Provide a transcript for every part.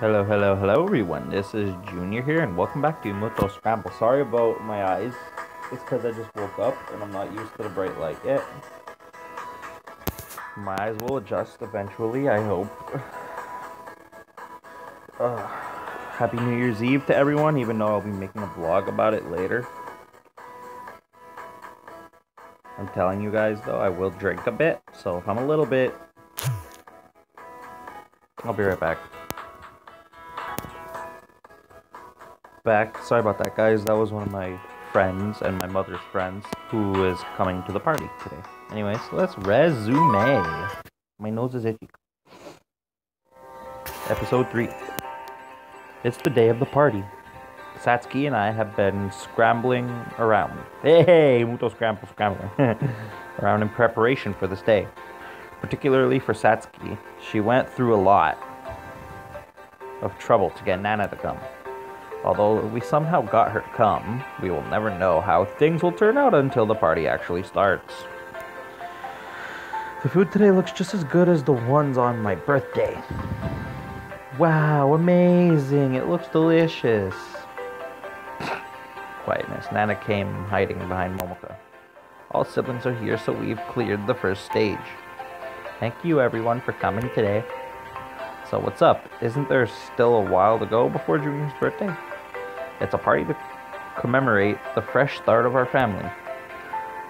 Hello everyone, this is Junior here and welcome back to Imouto Scramble. Sorry about my eyes, it's because I just woke up and I'm not used to the bright light yet. My eyes will adjust eventually, I hope. Happy New Year's Eve to everyone, even though I'll be making a vlog about it later. I'm telling you guys though, I will drink a bit, so if I'm a little bit, I'll be right back. Sorry about that, guys. That was one of my friends and my mother's friends who is coming to the party today. Anyways, let's resume. My nose is itchy. Episode 3. It's the day of the party. Satsuki and I have been scrambling around. Hey, Imouto scrambling. Around in preparation for this day. Particularly for Satsuki. She went through a lot of trouble to get Nana to come. Although we somehow got her to come, we will never know how things will turn out until the party actually starts. The food today looks just as good as the ones on my birthday. Wow, amazing! It looks delicious. Quietness. Nana came hiding behind Momoka. All siblings are here, so we've cleared the first stage. Thank you everyone for coming today. So what's up? Isn't there still a while to go before Junior's birthday? It's a party to commemorate the fresh start of our family.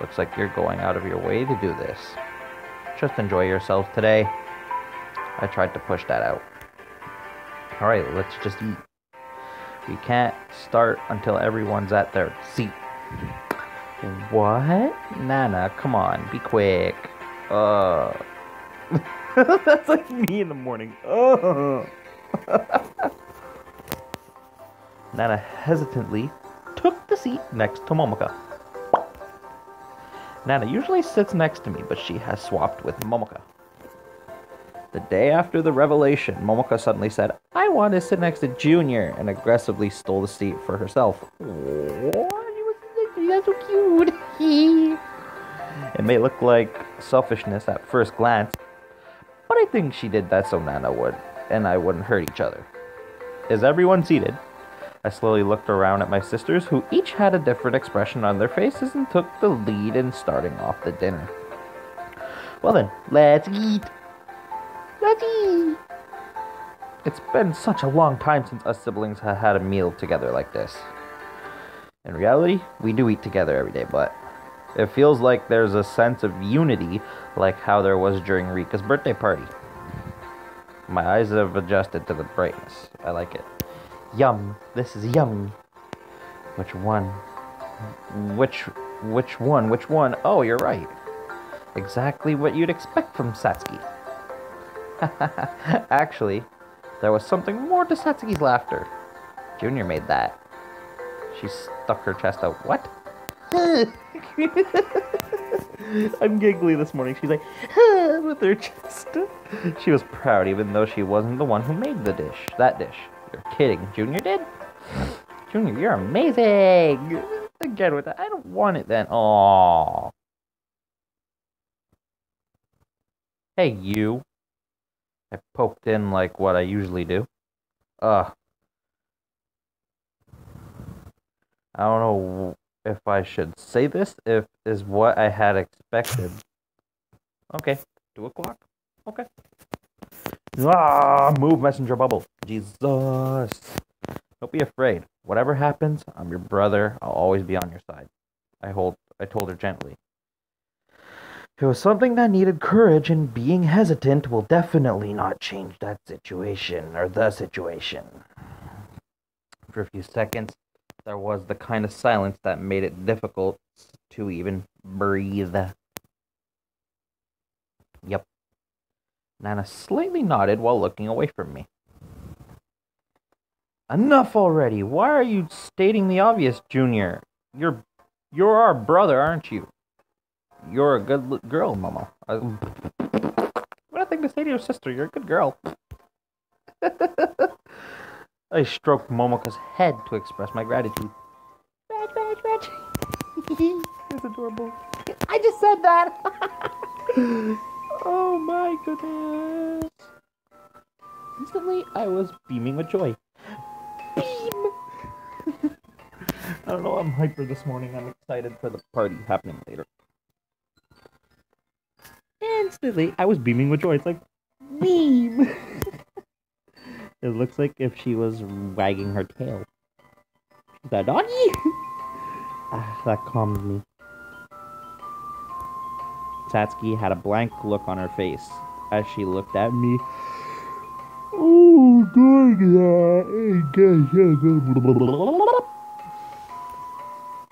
Looks like you're going out of your way to do this. Just enjoy yourselves today. I tried to push that out. Alright, let's just eat. We can't start until everyone's at their seat. What? Nana, come on, be quick. That's like me in the morning. Nana hesitantly took the seat next to Momoka. Nana usually sits next to me, but she has swapped with Momoka. The day after the revelation, Momoka suddenly said, "I want to sit next to Junior," and aggressively stole the seat for herself. That's so cute. It may look like selfishness at first glance, but I think she did that so Nana would, and I wouldn't hurt each other. Is everyone seated? I slowly looked around at my sisters, who each had a different expression on their faces and took the lead in starting off the dinner. Well then, let's eat! Let's eat! It's been such a long time since us siblings have had a meal together like this. In reality, we do eat together every day, but it feels like there's a sense of unity like how there was during Rika's birthday party. My eyes have adjusted to the brightness. I like it. Yum. This is yummy. Which one? Which one? Oh, you're right. Exactly what you'd expect from Satsuki. Actually, there was something more to Satsuki's laughter. Junior made that. She stuck her chest out. What? I'm giggly this morning. She's like, with her chest. She was proud even though she wasn't the one who made the dish. That dish. You're kidding. Junior did? Junior, you're amazing! Again with that. I don't want it then. Aww. Hey, you. I poked in like what I usually do. I don't know if I should say this, if is what I had expected. Okay. 2 o'clock. Okay. Move, messenger bubble. Jesus. Don't be afraid. Whatever happens, I'm your brother. I'll always be on your side. I told her gently. It was something that needed courage, and being hesitant will definitely not change that situation, or the situation. For a few seconds, there was the kind of silence that made it difficult to even breathe. Yep. Nana slightly nodded while looking away from me. Enough already! Why are you stating the obvious, Junior? You're our brother, aren't you? You're a good girl, Momo. What a thing to say to your sister. You're a good girl. I stroked Momoka's head to express my gratitude. Reg. It's adorable. I just said that! Oh my goodness. Instantly, I was beaming with joy. Beam! I don't know, I'm hyper this morning. I'm excited for the party happening later. Instantly, I was beaming with joy. It's like, beam! It looks like if she was wagging her tail. Is that doggy? That calmed me. Satsuki had a blank look on her face as she looked at me. Oh,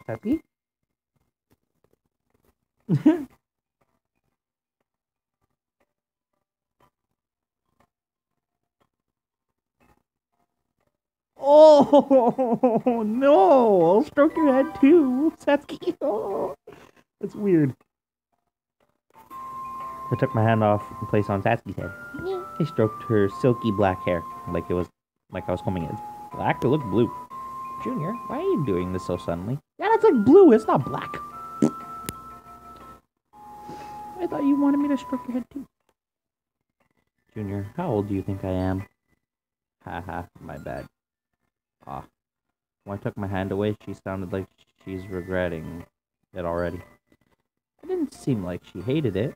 Satsuki? Oh, no! I'll stroke your head too, Satsuki. Oh, that's weird. I took my hand off and placed it on Satsuki's head. I stroked her silky black hair like I was combing it. Black? It looked blue. Junior, why are you doing this so suddenly? Yeah, that's like blue. It's not black. I thought you wanted me to stroke your head too. Junior, how old do you think I am? Haha, my bad. Ah. When I took my hand away, she sounded like she's regretting it already. It didn't seem like she hated it.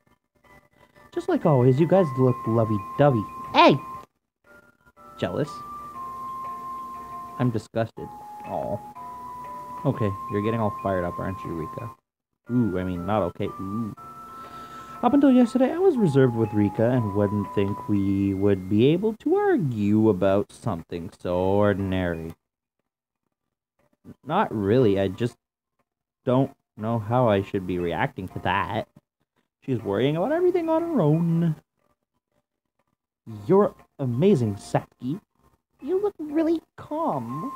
Just like always, you guys look lovey-dovey. Hey! Jealous? I'm disgusted. Aw. Okay, you're getting all fired up, aren't you, Rika? Ooh, I mean, not okay. Ooh. Up until yesterday, I was reserved with Rika and wouldn't think we would be able to argue about something so ordinary. Not really, I just don't know how I should be reacting to that. She's worrying about everything on her own. You're amazing, Satsuki. You look really calm. ...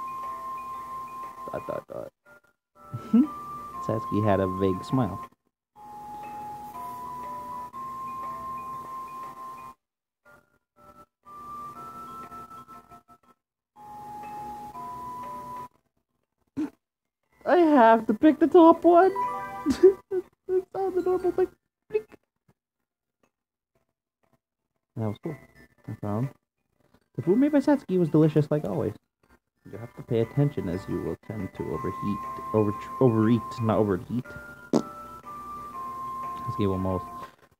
Satsuki had a vague smile. I have to pick the top one. That's not the normal thing. That was cool. I found the food made by Satsuki was delicious like always. You have to pay attention as you will tend to overeat, not overheat. Satsuki will most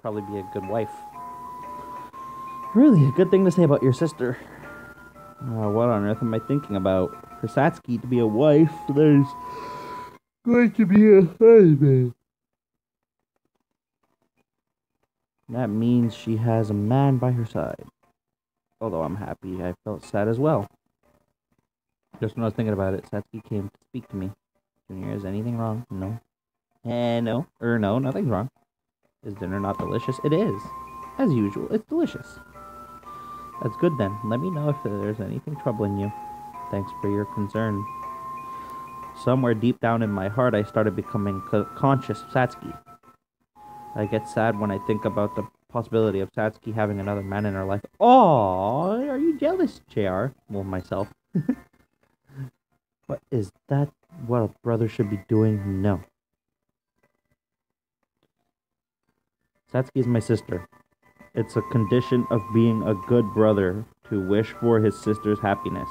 probably be a good wife. Really, a good thing to say about your sister. What on earth am I thinking about? For Satsuki to be a wife, there's going to be a husband. That means she has a man by her side. Although I'm happy, I felt sad as well. Just when I was thinking about it, Satsuki came to speak to me. Junior, is anything wrong? No. No. No, nothing's wrong. Is dinner not delicious? It is. As usual, it's delicious. That's good then. Let me know if there's anything troubling you. Thanks for your concern. Somewhere deep down in my heart, I started becoming conscious of Satsuki. I get sad when I think about the possibility of Satsuki having another man in her life. Oh, are you jealous, JR? Well, myself. But is that what a brother should be doing? No. Satsuki is my sister. It's a condition of being a good brother to wish for his sister's happiness.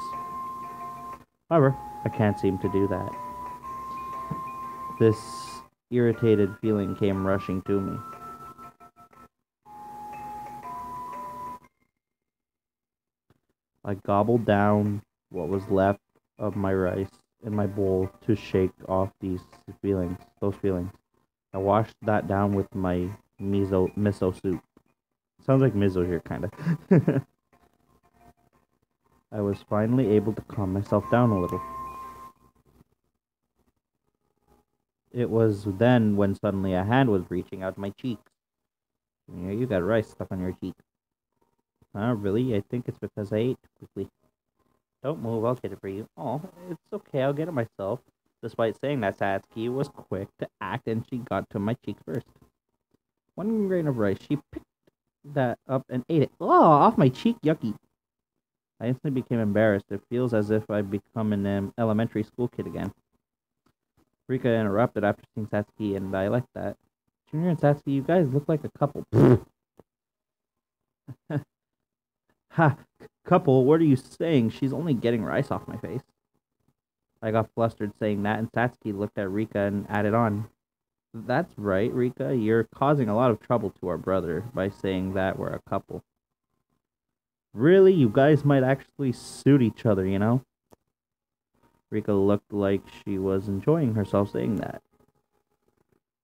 However, I can't seem to do that. This irritated feeling came rushing to me. I gobbled down what was left of my rice in my bowl to shake off those feelings. I washed that down with my miso soup. Sounds like miso here, kind of. I was finally able to calm myself down a little. It was then when suddenly a hand was reaching out my cheek. You got rice stuck on your cheek. Really? I think it's because I ate quickly. Don't move, I'll get it for you. Oh, it's okay, I'll get it myself. Despite saying that, Satsuki was quick to act and she got to my cheek first. One grain of rice, she picked that up and ate it. Oh, off my cheek, yucky. I instantly became embarrassed. It feels as if I've become an elementary school kid again. Rika interrupted after seeing Satsuki, and I like that. Junior and Satsuki, you guys look like a couple. Ha! couple. What are you saying? She's only getting rice off my face. I got flustered saying that, and Satsuki looked at Rika and added on. That's right, Rika. You're causing a lot of trouble to our brother by saying that we're a couple. Really? You guys might actually suit each other, you know? Rika looked like she was enjoying herself saying that.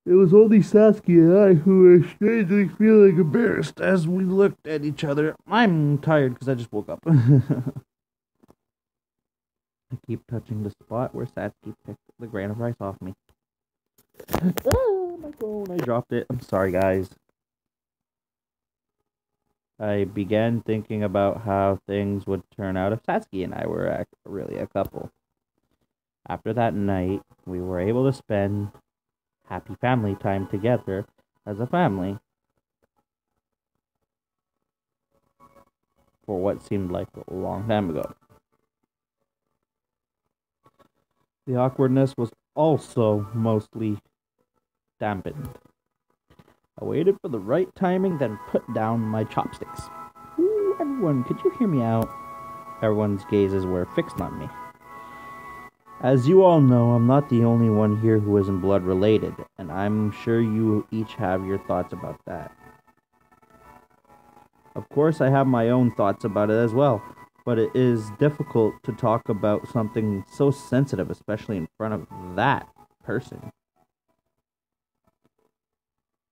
It was only Satsuki and I who were strangely feeling embarrassed as we looked at each other. I'm tired because I just woke up. I keep touching the spot where Satsuki picked the grain of rice off me. My phone, I dropped it. I'm sorry, guys. I began thinking about how things would turn out if Satsuki and I were really a couple. After that night, we were able to spend happy family time together as a family for what seemed like a long time ago. The awkwardness was also mostly dampened. I waited for the right timing, then put down my chopsticks. Ooh, everyone, could you hear me out? Everyone's gazes were fixed on me. As you all know, I'm not the only one here who isn't blood related, and I'm sure you each have your thoughts about that. Of course, I have my own thoughts about it as well, but it is difficult to talk about something so sensitive, especially in front of that person.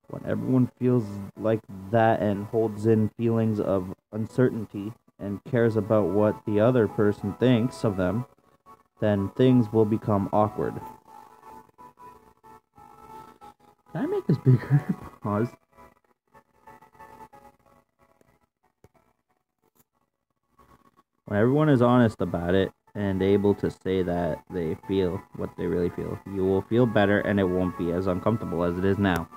When everyone feels like that and holds in feelings of uncertainty and cares about what the other person thinks of them, then things will become awkward. Can I make this bigger? Pause. When everyone is honest about it and able to say that they feel what they really feel, you will feel better and it won't be as uncomfortable as it is now.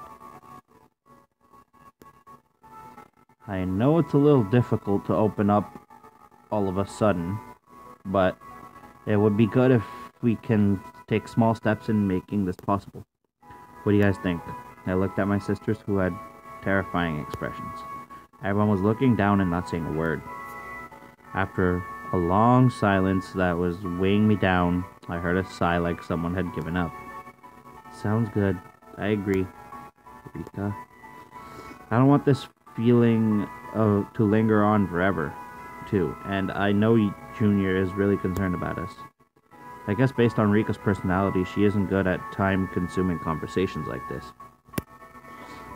I know it's a little difficult to open up all of a sudden, but it would be good if we can take small steps in making this possible. What do you guys think? I looked at my sisters who had terrifying expressions. Everyone was looking down and not saying a word. After a long silence that was weighing me down, I heard a sigh like someone had given up. Sounds good. I agree, Rika. I don't want this feeling to linger on forever, too. And I know Junior is really concerned about us. I guess based on Rika's personality, she isn't good at time-consuming conversations like this.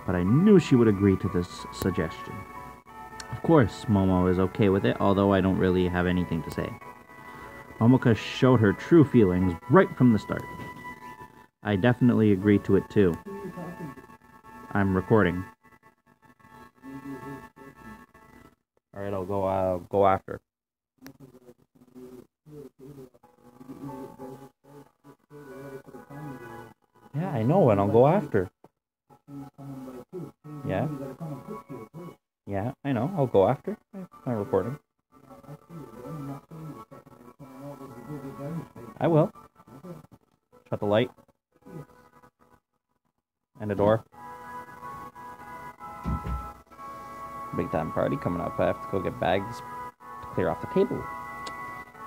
But I knew she would agree to this suggestion. Of course, Momo is okay with it, although I don't really have anything to say. Momoka showed her true feelings right from the start. I definitely agree to it too. I'm recording. Alright, I'll go after. Yeah, I know, and I'll go after. Yeah? Yeah, I know, I'll go after. I'm recording. I will. Shut the light. And the door. Big time party coming up. I have to go get bags to clear off the table.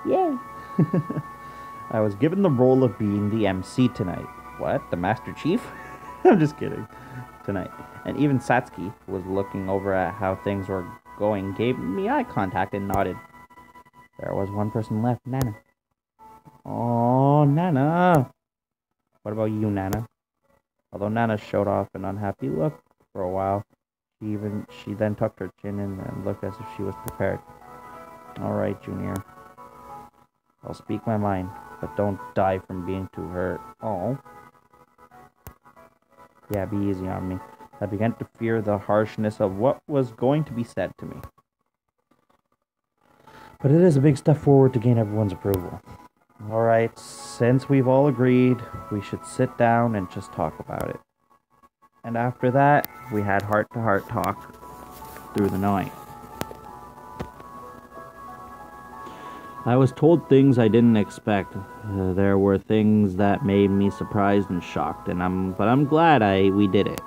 Yay! I was given the role of being the MC tonight. What? The Master Chief? I'm just kidding. Tonight. And even Satsuki was looking over at how things were going, gave me eye contact and nodded. There was one person left, Nana. Oh, Nana. What about you, Nana? Although Nana showed off an unhappy look for a while, she then tucked her chin in and looked as if she was prepared. All right, Junior. I'll speak my mind, but don't die from being too hurt. Oh. Yeah, be easy on me. I began to fear the harshness of what was going to be said to me. But it is a big step forward to gain everyone's approval. Alright, since we've all agreed, we should sit down and just talk about it. And after that, we had heart-to-heart talk through the night. I was told things I didn't expect. There were things that made me surprised and shocked, but I'm glad we did it.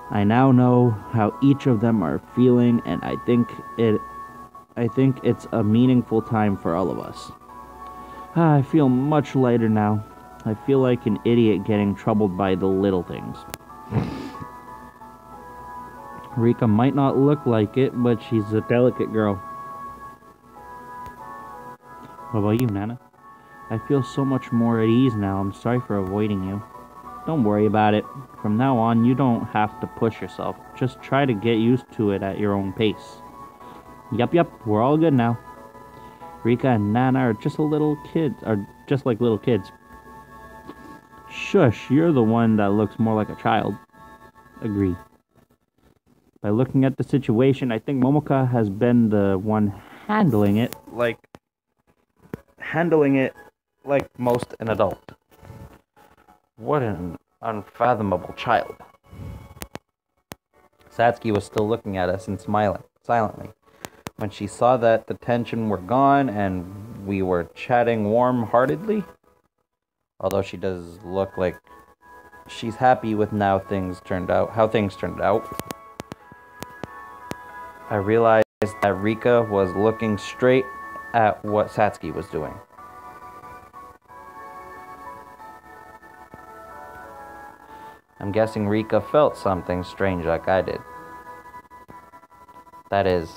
I now know how each of them are feeling, and I I think it's a meaningful time for all of us. I feel much lighter now. I feel like an idiot getting troubled by the little things. Rika might not look like it, but she's a delicate girl. What about you, Nana? I feel so much more at ease now. I'm sorry for avoiding you. Don't worry about it. From now on, you don't have to push yourself. Just try to get used to it at your own pace. Yup, we're all good now. Rika and Nana are just like little kids. Shush, you're the one that looks more like a child. Agree. By looking at the situation, I think Momoka has been the one handling it like most an adult. What an unfathomable child. Satsuki was still looking at us and smiling silently. When she saw that the tension were gone and we were chatting warm-heartedly, although she does look like she's happy with how things turned out, I realized that Rika was looking straight at what Satsuki was doing. I'm guessing Rika felt something strange like I did. That is,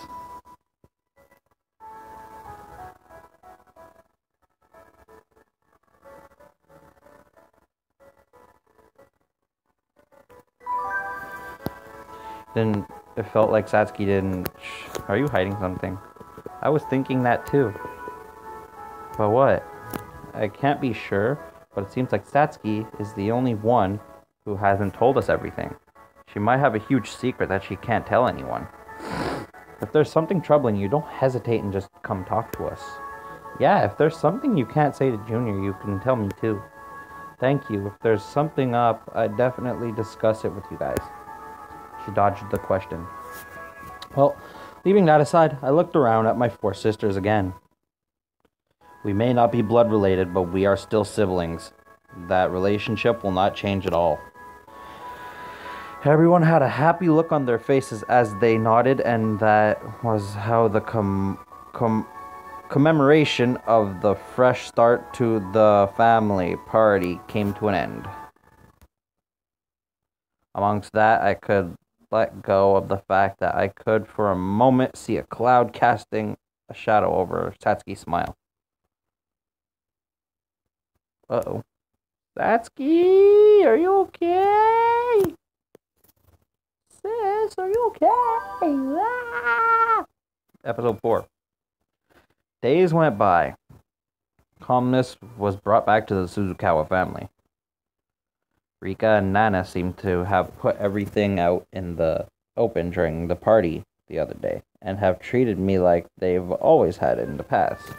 then it felt like Satsuki didn't. Are you hiding something? I was thinking that too. But what? I can't be sure, but it seems like Satsuki is the only one who hasn't told us everything. She might have a huge secret that she can't tell anyone. If there's something troubling you, don't hesitate and just come talk to us. Yeah, if there's something you can't say to Junior, you can tell me too. Thank you. If there's something up, I'd definitely discuss it with you guys. She dodged the question. Well, leaving that aside, I looked around at my 4 sisters again. We may not be blood related, but we are still siblings. That relationship will not change at all. Everyone had a happy look on their faces as they nodded, and that was how the commemoration of the fresh start to the family party came to an end. Amongst that, I could let go of the fact that I could for a moment see a cloud casting a shadow over Satsuki's smile. Uh-oh. Satsuki, are you okay? Sis, are you okay? Ah! Episode 4. Days went by. Calmness was brought back to the Suzukawa family. Rika and Nana seemed to have put everything out in the open during the party the other day, and have treated me like they've always had in the past.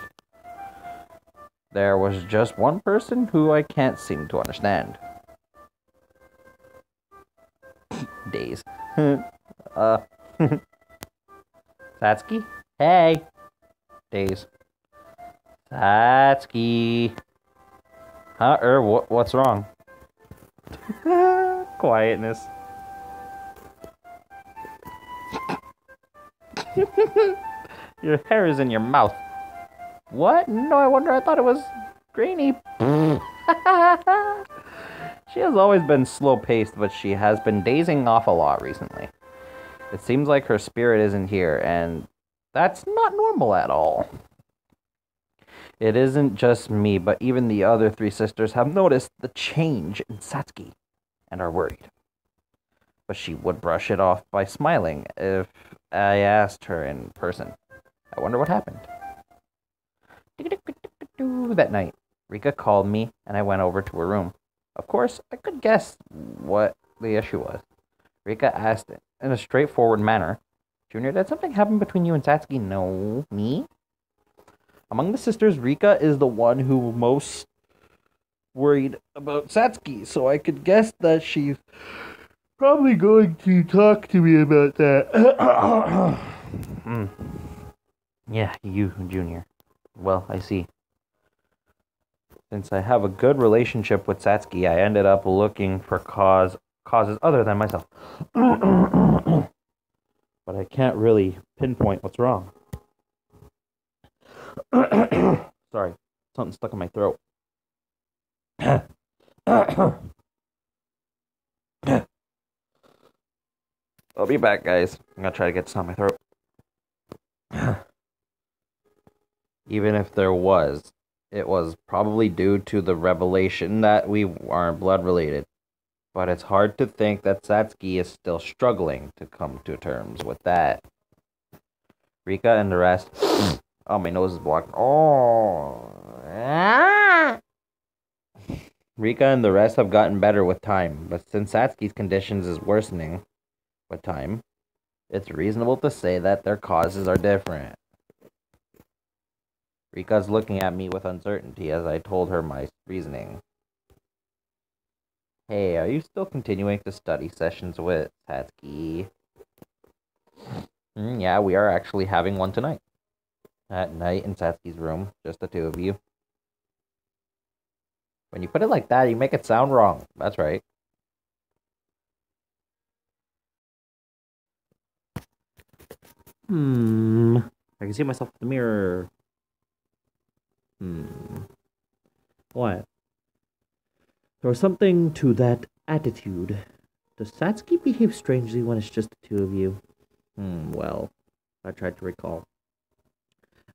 There was just one person who I can't seem to understand. Days. Satsuki? Hey! Days. Satsuki! What's wrong? Quietness. Your hair is in your mouth. What? No, I wonder. I thought it was grainy. She has always been slow-paced, but she has been dazing off a lot recently. It seems like her spirit isn't here, and that's not normal at all. It isn't just me, but even the other 3 sisters have noticed the change in Satsuki and are worried. But she would brush it off by smiling if I asked her in person. I wonder what happened. That night, Rika called me and I went over to her room. Of course, I could guess what the issue was. Rika asked in a straightforward manner, Junior, did something happen between you and Satsuki? No, me? Among the sisters, Rika is the one who most worried about Satsuki, so I could guess that she's probably going to talk to me about that. Yeah, you, Junior. Well, I see. Since I have a good relationship with Satsuki, I ended up looking for causes other than myself. But I can't really pinpoint what's wrong. Sorry, something stuck in my throat. I'll be back, guys. I'm gonna try to get this out of my throat. Even if there was, it was probably due to the revelation that we aren't blood related. But it's hard to think that Satsuki is still struggling to come to terms with that. Rika and the rest. Oh, my nose is blocked. Oh. Rika and the rest have gotten better with time, but since Satsuki's conditions is worsening with time, it's reasonable to say that their causes are different. Rika's looking at me with uncertainty as I told her my reasoning. Hey, are you still continuing to study sessions with Satsuki? Yeah, we are actually having one tonight. At night in Satsuki's room, just the two of you. When you put it like that, you make it sound wrong. That's right. I can see myself in the mirror. What? There was something to that attitude. Does Satsuki behave strangely when it's just the two of you? Well, I tried to recall.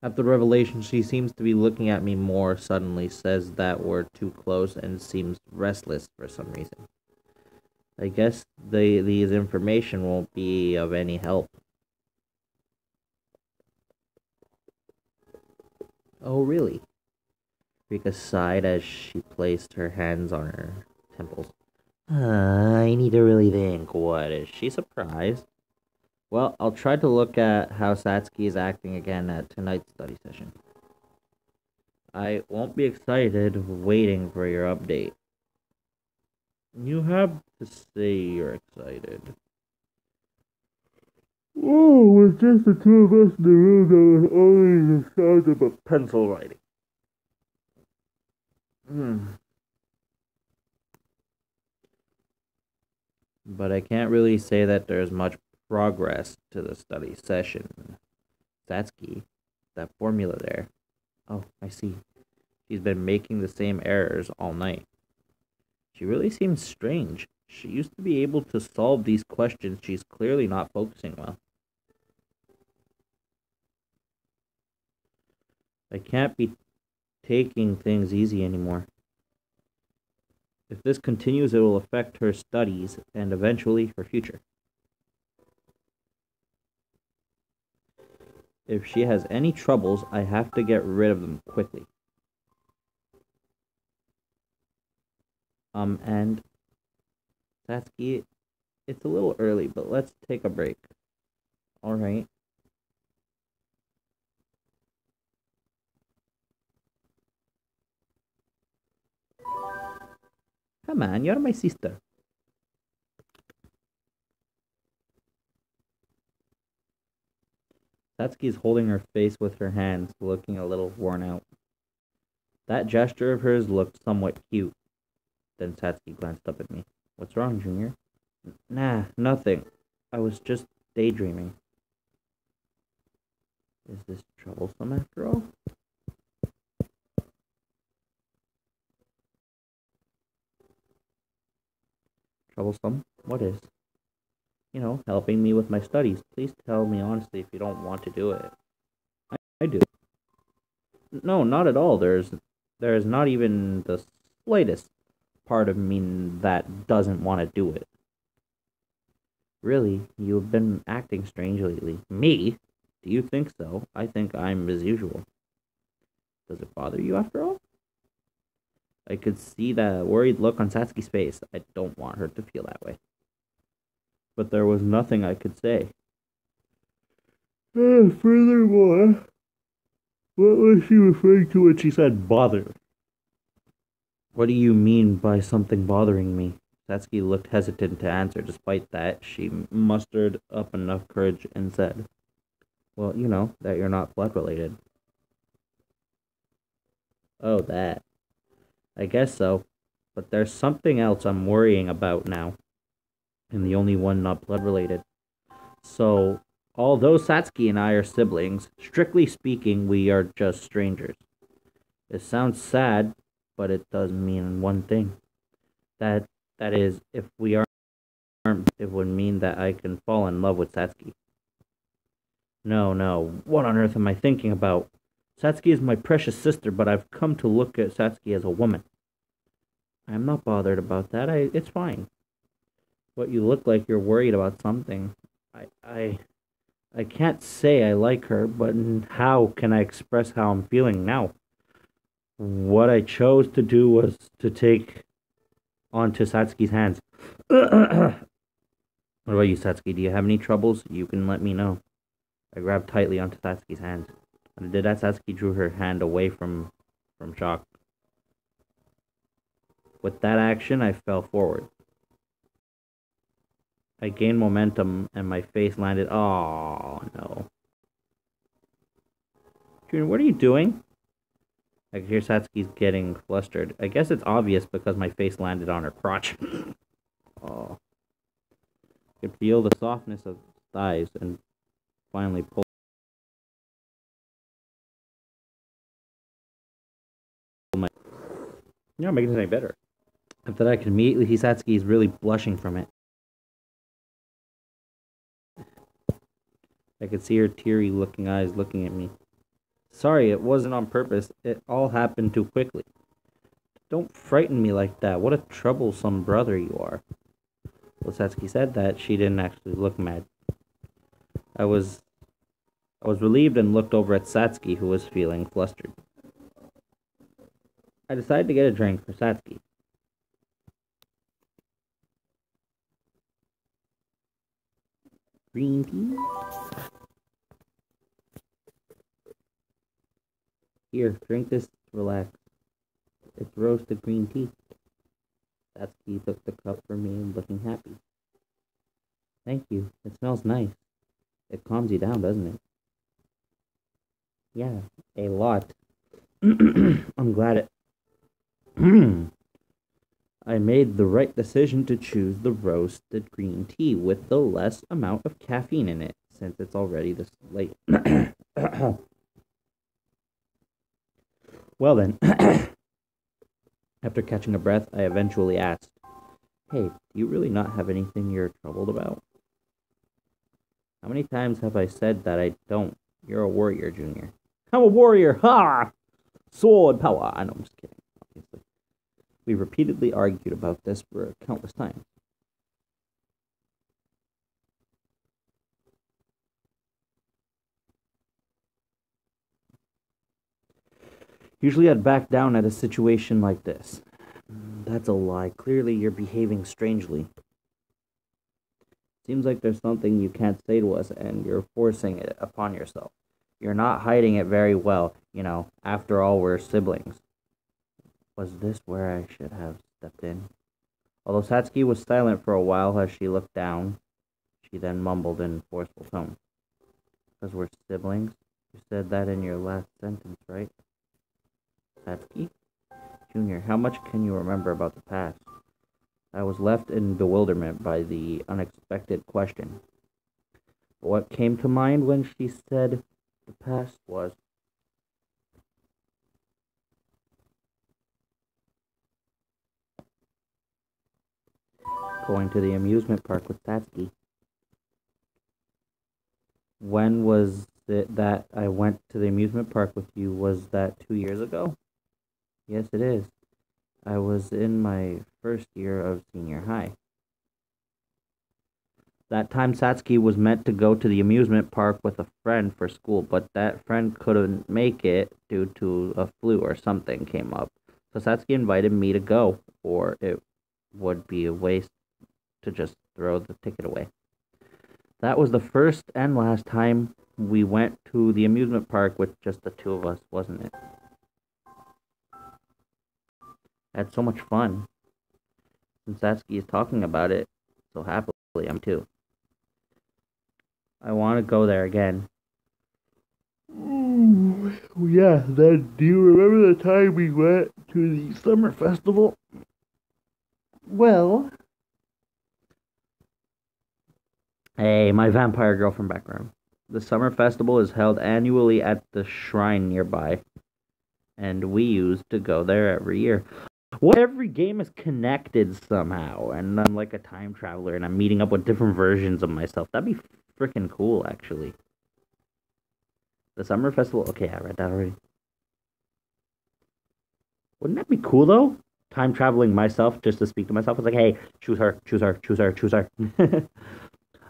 After the revelation, she seems to be looking at me more suddenly, says that we're too close, and seems restless for some reason. I guess these information won't be of any help. Oh, really? Rika sighed as she placed her hands on her temples. I need to really think. What, is she surprised? Well, I'll try to look at how Satsuki is acting again at tonight's study session. I won't be excited waiting for your update. You have to say you're excited. Oh, with just the two of us in the room, there was only the sound of a pencil writing. But I can't really say that there's much progress to the study session. Satsuki, that formula there. Oh, I see. She's been making the same errors all night. She really seems strange. She used to be able to solve these questions. She's clearly not focusing well. I can't be taking things easy anymore. If this continues, it will affect her studies and eventually her future. If she has any troubles, I have to get rid of them quickly. And Satsuki, it's a little early, but let's take a break. All right. Come on, you're my sister. Satsuki's holding her face with her hands, looking a little worn out. That gesture of hers looked somewhat cute. Then Satsuki glanced up at me. What's wrong, Junior? Nah, nothing. I was just daydreaming. Is this troublesome after all? Troublesome? What is? You know, helping me with my studies. Please tell me honestly if you don't want to do it. I do. No, not at all. There's not even the slightest part of me that doesn't want to do it. Really, you've been acting strange lately. Me? Do you think so? I think I'm as usual. Does it bother you after all? I could see the worried look on Satsuki's face. I don't want her to feel that way. But there was nothing I could say. Furthermore, what was she referring to when she said bother? What do you mean by something bothering me? Satsuki looked hesitant to answer. Despite that, she mustered up enough courage and said, well, you know, that you're not blood related. Oh, that. I guess so. But there's something else I'm worrying about now. And the only one not blood related. So, Although Satsuki and I are siblings, strictly speaking, we are just strangers. It sounds sad, but it does mean one thing. That that is, if we aren't, it would mean that I can fall in love with Satsuki. No, no. What on earth am I thinking about? Satsuki is my precious sister, but I've come to look at Satsuki as a woman. I'm not bothered about that. It's fine. But you look like you're worried about something. I I I can't say I like her, but how can I express how I'm feeling now? What I chose to do was to take onto Satsuki's hands. What about you, Satsuki? Do you have any troubles? You can let me know. I grabbed tightly onto Satsuki's hands. When I did that, Satsuki drew her hand away from shock. With that action, I fell forward. I gained momentum and my face landed. Oh no. Junior, what are you doing? I could hear Satsuki's getting flustered. I guess it's obvious because my face landed on her crotch. Oh. I could feel the softness of thighs and finally pulled my. You're not making this any better. After that, I could immediately see Satsuki is really blushing from it. I could see her teary looking eyes looking at me. Sorry, it wasn't on purpose. It all happened too quickly. Don't frighten me like that. What a troublesome brother you are. Well, Satsuki said that. She didn't actually look mad. I was relieved and looked over at Satsuki, who was feeling flustered. I decided to get a drink for Satsuki. Green tea? Here, drink this to relax. It's roasted green tea. Satsuki took the cup from me and looking happy. Thank you. It smells nice. It calms you down, doesn't it? Yeah, a lot. I'm glad it. I made the right decision to choose the roasted green tea with the less amount of caffeine in it, since it's already this late. Well then, after catching a breath, I eventually asked, Hey, do you really not have anything you're troubled about? How many times have I said that I don't? You're a warrior, Junior. I'm a warrior! Ha! Sword power! I know, I'm just kidding, obviously. We repeatedly argued about this for countless times. Usually I'd back down at a situation like this. That's a lie. Clearly you're behaving strangely. Seems like there's something you can't say to us and you're forcing it upon yourself. You're not hiding it very well, after all we're siblings. Was this where I should have stepped in? Although Satsuki was silent for a while as she looked down, she then mumbled in forceful tone. Because we're siblings? You said that in your last sentence, right? Satsuki? Junior, how much can you remember about the past? I was left in bewilderment by the unexpected question. What came to mind when she said the past was going to the amusement park with Satsuki. When was it that I went to the amusement park with you? Was that 2 years ago? Yes, it is. I was in my first year of senior high. That time Satsuki was meant to go to the amusement park with a friend for school, but that friend couldn't make it due to a flu or something came up. So Satsuki invited me to go, or it would be a waste to just throw the ticket away. That was the first and last time we went to the amusement park with just the two of us, wasn't it? I had so much fun. And Satsuki is talking about it so happily, I'm too. I want to go there again. Ooh, yeah, then do you remember the time we went to the summer festival? Well... Hey, my vampire girlfriend background. The summer festival is held annually at the shrine nearby, and we used to go there every year. What every game is connected somehow, and I'm like a time traveler, and I'm meeting up with different versions of myself. That'd be freaking cool, actually. The summer festival. Okay, I read that already. Wouldn't that be cool though? Time traveling myself just to speak to myself. It's like, hey, choose her, choose her, choose her, choose her.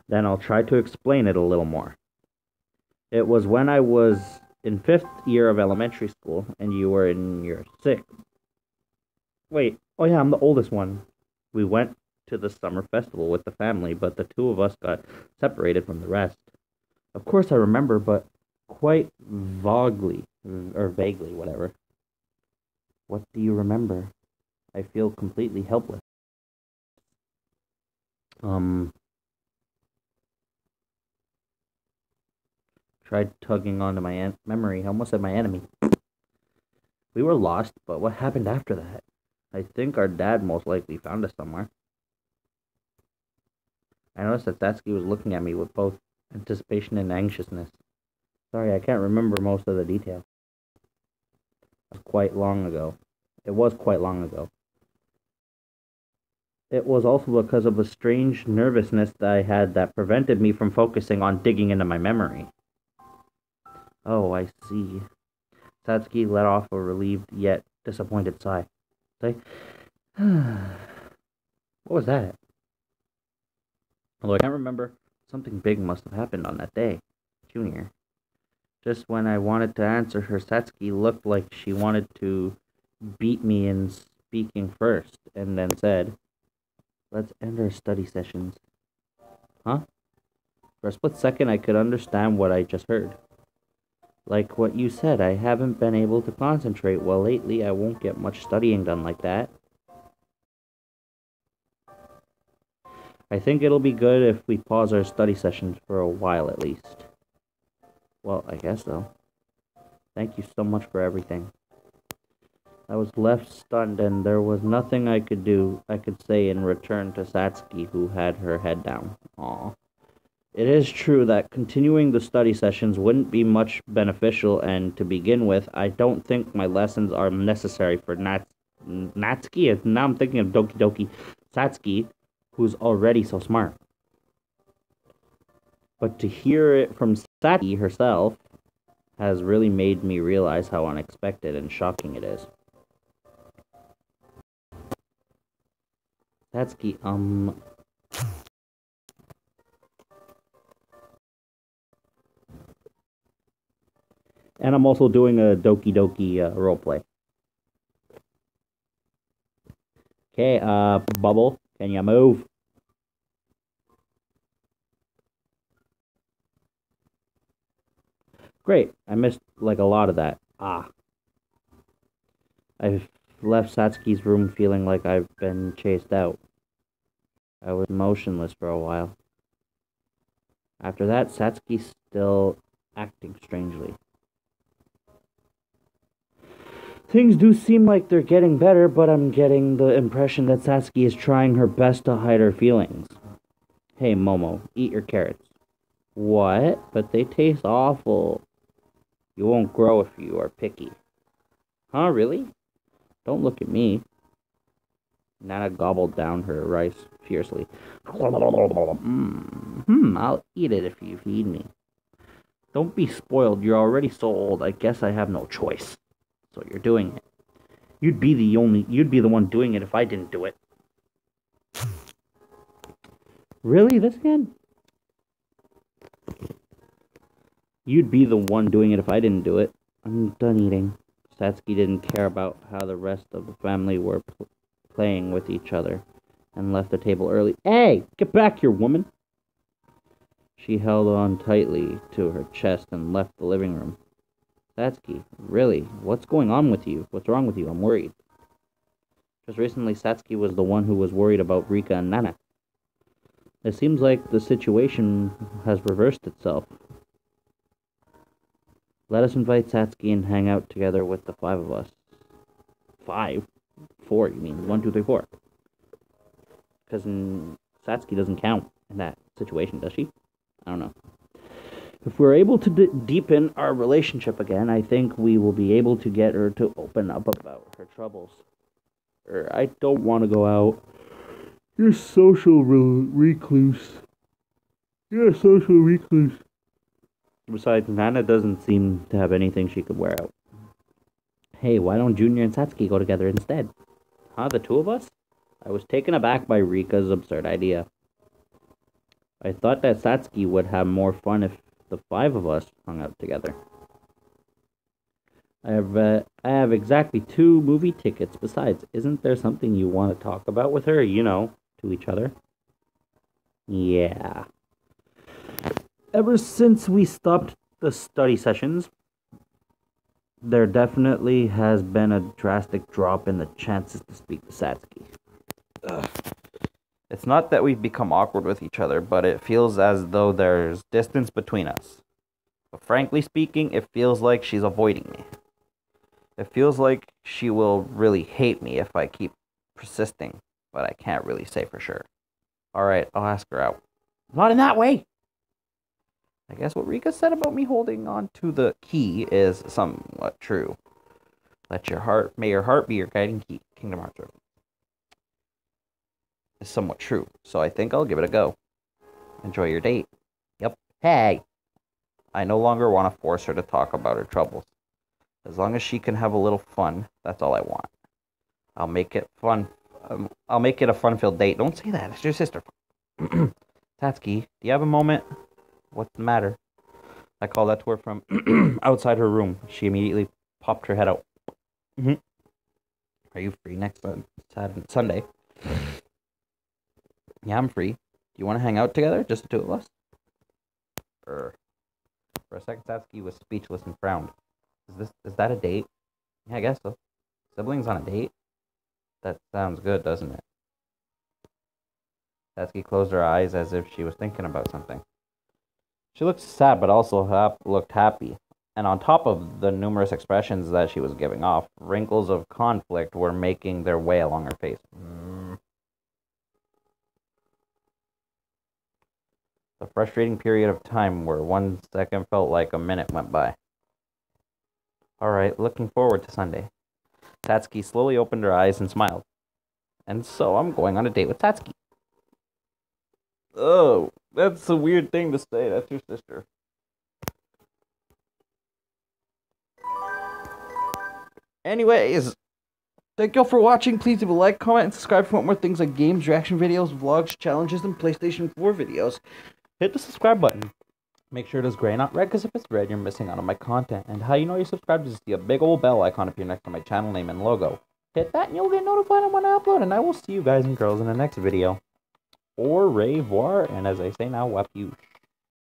Then I'll try to explain it a little more. It was when I was in 5th year of elementary school, and you were in your 6th. Wait, oh yeah, I'm the oldest one. We went to the summer festival with the family, but the two of us got separated from the rest. Of course I remember, but quite vaguely, or vaguely, whatever. What do you remember? I feel completely helpless. Tried tugging onto my memory. I almost said my enemy. We were lost, but what happened after that? I think our dad most likely found us somewhere. I noticed that Satsuki was looking at me with both anticipation and anxiousness. Sorry, I can't remember most of the details. It was quite long ago. It was quite long ago. It was also because of a strange nervousness that I had that prevented me from focusing on digging into my memory. Oh, I see. Satsuki let off a relieved yet disappointed sigh. Say, what was that? Although I can't remember, something big must have happened on that day, Junior. Just when I wanted to answer her, Satsuki looked like she wanted to beat me in speaking first, and then said, let's end our study sessions. Huh? For a split second, I could understand what I just heard. Like what you said, I haven't been able to concentrate well lately. I won't get much studying done like that. I think it'll be good if we pause our study sessions for a while at least. Well, I guess so. Thank you so much for everything. I was left stunned, and there was nothing I could say in return to Satsuki, who had her head down. Aw. It is true that continuing the study sessions wouldn't be much beneficial, and to begin with, I don't think my lessons are necessary for Natsuki. Now I'm thinking of Doki Doki Satsuki, who's already so smart. But to hear it from Satsuki herself has really made me realize how unexpected and shocking it is. Satsuki, And I'm also doing a Doki Doki roleplay. Okay, Bubble, can you move? Great, I missed like a lot of that. I've left Satsuki's room feeling like I've been chased out. I was motionless for a while. After that, Satsuki's still acting strangely. Things do seem like they're getting better, but I'm getting the impression that Satsuki is trying her best to hide her feelings. Hey, Momo, eat your carrots. What? But they taste awful. You won't grow if you are picky. Huh, really? Don't look at me. Nana gobbled down her rice fiercely. I'll eat it if you feed me. Don't be spoiled. You're already so old. I guess I have no choice. So you're doing it. You'd be the one doing it if I didn't do it. Really? This again? You'd be the one doing it if I didn't do it. I'm done eating. Satsuki didn't care about how the rest of the family were playing with each other and left the table early. Hey, get back here, woman! She held on tightly to her chest and left the living room. Satsuki, really? What's going on with you? What's wrong with you? I'm worried. Just recently, Satsuki was the one who was worried about Rika and Nana. It seems like the situation has reversed itself. Let us invite Satsuki and hang out together with the 5 of us. 5? 4, you mean? 1, 2, 3, 4. Because Satsuki doesn't count in that situation, does she? I don't know. If we're able to deepen our relationship again, I think we will be able to get her to open up about her troubles. I don't want to go out. You're a social recluse. You're a social recluse. Besides, Nana doesn't seem to have anything she could wear out. Hey, why don't Junior and Satsuki go together instead? Huh, the two of us? I was taken aback by Rika's absurd idea. I thought that Satsuki would have more fun if the five of us hung out together. I have exactly 2 movie tickets. Besides, isn't there something you want to talk about with her? You know, to each other. Yeah. Ever since we stopped the study sessions, there definitely has been a drastic drop in the chances to speak to Satsuki. Ugh. It's not that we've become awkward with each other, but it feels as though there's distance between us. But frankly speaking, it feels like she's avoiding me. It feels like she will really hate me if I keep persisting, but I can't really say for sure. Alright, I'll ask her out. Not in that way! I guess what Rika said about me holding on to the key is somewhat true. May your heart be your guiding key. Kingdom Hearts reference. Is somewhat true, so I think I'll give it a go. Enjoy your date. Yep. Hey! I no longer want to force her to talk about her troubles. As long as she can have a little fun, that's all I want. I'll make it fun. I'll make it a fun-filled date. Don't say that. It's your sister. Tatsuki, do you have a moment? What's the matter? I called out to her from outside her room. She immediately popped her head out. Are you free next Sunday? Yeah, I'm free. Do you want to hang out together? Just the two of us? For a second, Satsuki was speechless and frowned. Is that a date? Yeah, I guess so. Siblings on a date? That sounds good, doesn't it? Satsuki closed her eyes as if she was thinking about something. She looked sad, but also looked happy. And on top of the numerous expressions that she was giving off, wrinkles of conflict were making their way along her face. The frustrating period of time where 1 second felt like a minute went by. Alright, looking forward to Sunday. Satsuki slowly opened her eyes and smiled. And so I'm going on a date with Satsuki. Oh, that's a weird thing to say. That's your sister. Anyways, thank you all for watching. Please leave a like, comment, and subscribe for more things like games, reaction videos, vlogs, challenges, and PlayStation 4 videos. Hit the subscribe button. Make sure it is gray, not red, because if it's red, you're missing out on my content. And how you know you're subscribed is to see a big old bell icon appear next to my channel name and logo. Hit that and you'll get notified when I upload, and I will see you guys and girls in the next video. Au revoir, and as I say now, wapuche.